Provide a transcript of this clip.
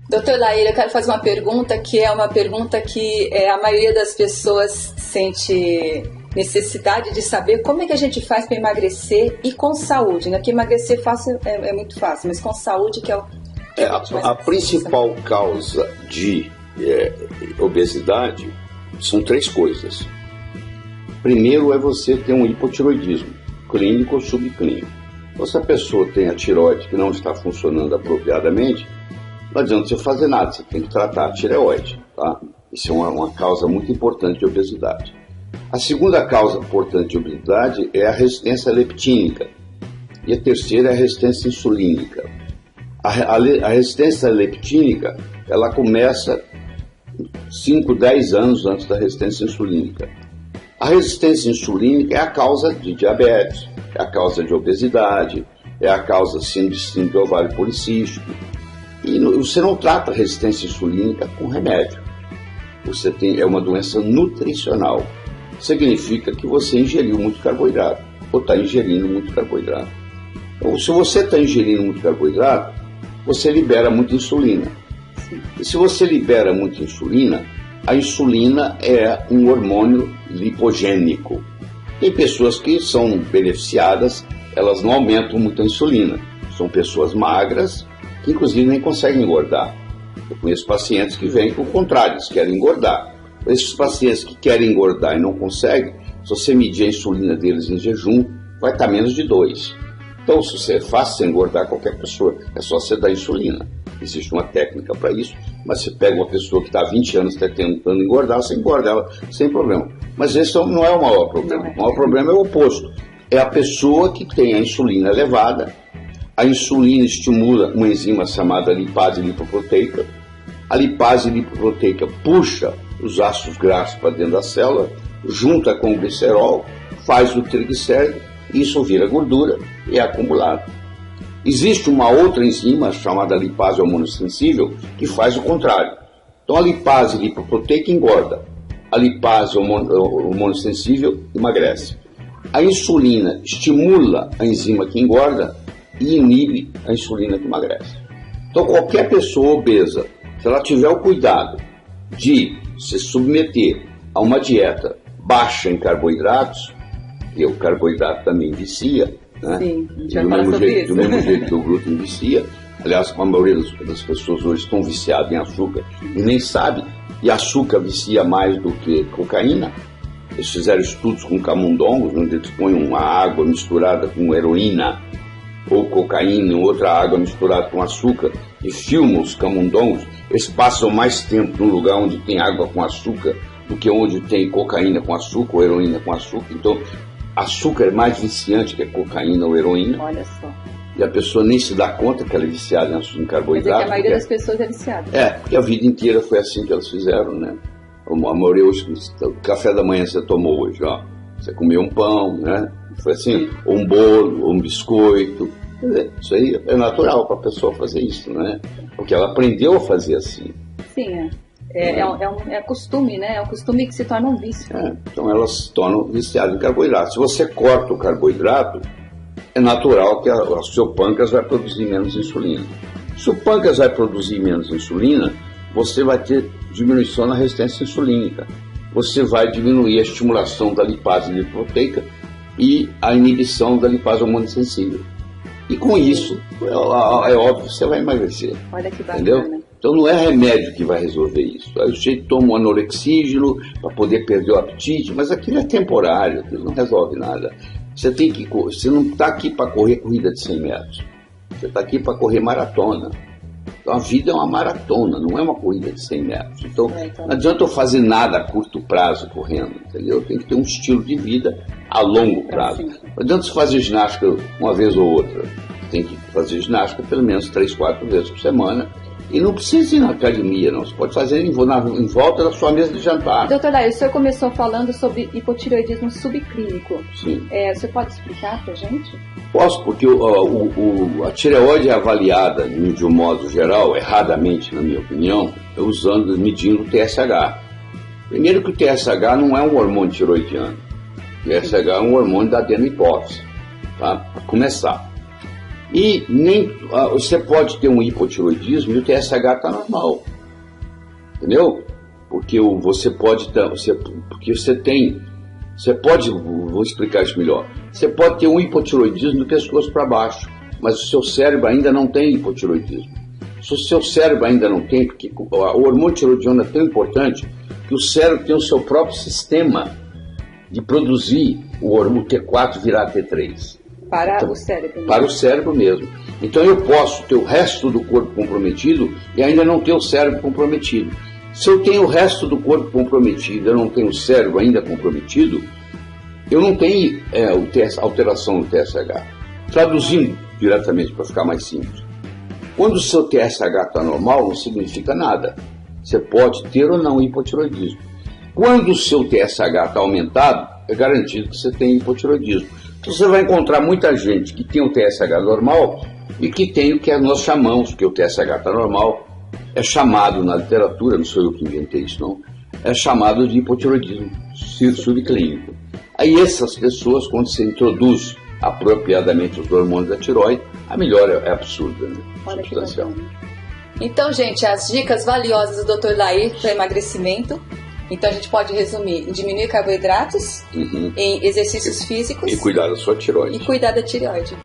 Doutor Laíra, eu quero fazer uma pergunta que é uma pergunta que a maioria das pessoas sente necessidade de saber como é que a gente faz para emagrecer e com saúde, né? Porque emagrecer fácil é muito fácil, mas com saúde que é o... A principal causa de obesidade são três coisas. Primeiro é você ter um hipotiroidismo, clínico ou subclínico. Então, se a pessoa tem a tireoide que não está funcionando apropriadamente, não adianta você fazer nada, você tem que tratar a tireoide, tá? Isso é uma causa muito importante de obesidade. A segunda causa importante de obesidade é a resistência leptínica. E a terceira é a resistência insulínica. A resistência leptínica, ela começa 5, 10 anos antes da resistência insulínica. A resistência insulínica é a causa de diabetes, é a causa de obesidade, é a causa de síndrome do ovário policístico. E você não trata a resistência insulínica com remédio. É uma doença nutricional. Significa que você ingeriu muito carboidrato, ou está ingerindo muito carboidrato. Então, se você está ingerindo muito carboidrato, você libera muita insulina. E se você libera muita insulina, a insulina é um hormônio lipogênico. Tem pessoas que são beneficiadas, elas não aumentam muito a insulina. São pessoas magras, que inclusive nem conseguem engordar. Eu conheço pacientes que vêm com o contrário, eles querem engordar. Esses pacientes que querem engordar e não conseguem, se você medir a insulina deles em jejum, vai estar menos de 2. Então, se você é fácil engordar qualquer pessoa, é só você dar insulina. Existe uma técnica para isso, mas você pega uma pessoa que está há 20 anos tentando engordar, você engorda ela sem problema. Mas esse não é o maior problema. O maior problema é o oposto. É a pessoa que tem a insulina elevada. A insulina estimula uma enzima chamada lipase lipoproteica. A lipase lipoproteica puxa os ácidos graxos para dentro da célula, junta com o glicerol, faz o triglicérido, e isso vira gordura e é acumulado. Existe uma outra enzima chamada lipase hormonossensível que faz o contrário. Então a lipase lipoproteica engorda, a lipase hormonossensível emagrece. A insulina estimula a enzima que engorda e inibe a insulina que emagrece. Então qualquer pessoa obesa, se ela tiver o cuidado de se submeter a uma dieta baixa em carboidratos, e o carboidrato também vicia, né? Sim, do mesmo jeito que o glúten vicia. Aliás, a maioria das pessoas hoje estão viciadas em açúcar e nem sabe, e açúcar vicia mais do que cocaína. Eles fizeram estudos com camundongos, onde eles põem uma água misturada com heroína ou cocaína, outra água misturada com açúcar, e filmam os camundongos. Eles passam mais tempo num lugar onde tem água com açúcar do que onde tem cocaína com açúcar ou heroína com açúcar. Então, açúcar é mais viciante que a cocaína ou heroína. Olha só. E a pessoa nem se dá conta que ela é viciada em carboidrato. Quer dizer que a maioria das pessoas é viciada. Porque a vida inteira foi assim que elas fizeram, né? A maioria hoje, o café da manhã você tomou hoje, ó. Você comeu um pão, né? Foi assim, ou um bolo, ou um biscoito. Quer dizer, isso aí é natural para a pessoa fazer isso, né? Porque ela aprendeu a fazer assim. Sim, é costume, né? É um costume que se torna um vício. Então elas se tornam viciadas em carboidrato. Se você corta o carboidrato, é natural que o seu pâncreas vai produzir menos insulina. Se o pâncreas vai produzir menos insulina, você vai ter diminuição na resistência insulínica. Você vai diminuir a estimulação da lipase lipoproteica e a inibição da lipase hormonossensível. E com isso, é óbvio que você vai emagrecer. Olha que bacana. Entendeu? Então não é remédio que vai resolver isso. Aí o sujeito toma um anorexígeno para poder perder o apetite, mas aquilo é temporário, aquilo não resolve nada. Você não está aqui para correr corrida de 100 metros. Você está aqui para correr maratona. Então a vida é uma maratona, não é uma corrida de 100 metros. Então não adianta eu fazer nada a curto prazo correndo, entendeu? Tem que ter um estilo de vida a longo prazo. Não adianta você fazer ginástica uma vez ou outra. Tem que fazer ginástica pelo menos 3, 4 vezes por semana. E não precisa ir na academia, não. Você pode fazer em volta da sua mesa de jantar. Doutor Laíra, o senhor começou falando sobre hipotireoidismo subclínico. Sim. Você pode explicar para a gente? Posso, porque a tireoide é avaliada, de um modo geral, erradamente, na minha opinião, medindo o TSH. Primeiro que o TSH não é um hormônio tiroidiano. O TSH é um hormônio da adenohipófise, tá? Para começar. E nem você pode ter um hipotiroidismo e o TSH está normal. Entendeu? Porque você pode vou explicar isso melhor. Você pode ter um hipotiroidismo do pescoço para baixo, mas o seu cérebro ainda não tem hipotiroidismo. Se o seu cérebro ainda não tem, porque o hormônio tiroidiano é tão importante que o cérebro tem o seu próprio sistema de produzir o hormônio T4 virar T3. Para o cérebro mesmo. Para o cérebro mesmo. Então eu posso ter o resto do corpo comprometido e ainda não ter o cérebro comprometido. Se eu tenho o resto do corpo comprometido e eu não tenho o cérebro ainda comprometido, eu não tenho alteração no TSH. Traduzindo diretamente para ficar mais simples. Quando o seu TSH está normal, não significa nada. Você pode ter ou não hipotiroidismo. Quando o seu TSH está aumentado, é garantido que você tem hipotiroidismo. Então você vai encontrar muita gente que tem o TSH normal e que tem o que nós chamamos, que o TSH está normal, é chamado na literatura, não sou eu que inventei isso não, é chamado de hipotiroidismo subclínico. Aí essas pessoas, quando você introduz apropriadamente os hormônios da tireoide, a melhora é absurda, né? Substancial. Então, gente, as dicas valiosas do Dr. Lair para emagrecimento. Então a gente pode resumir em diminuir carboidratos, em exercícios físicos e cuidar da sua tireoide. E cuidar da tireoide.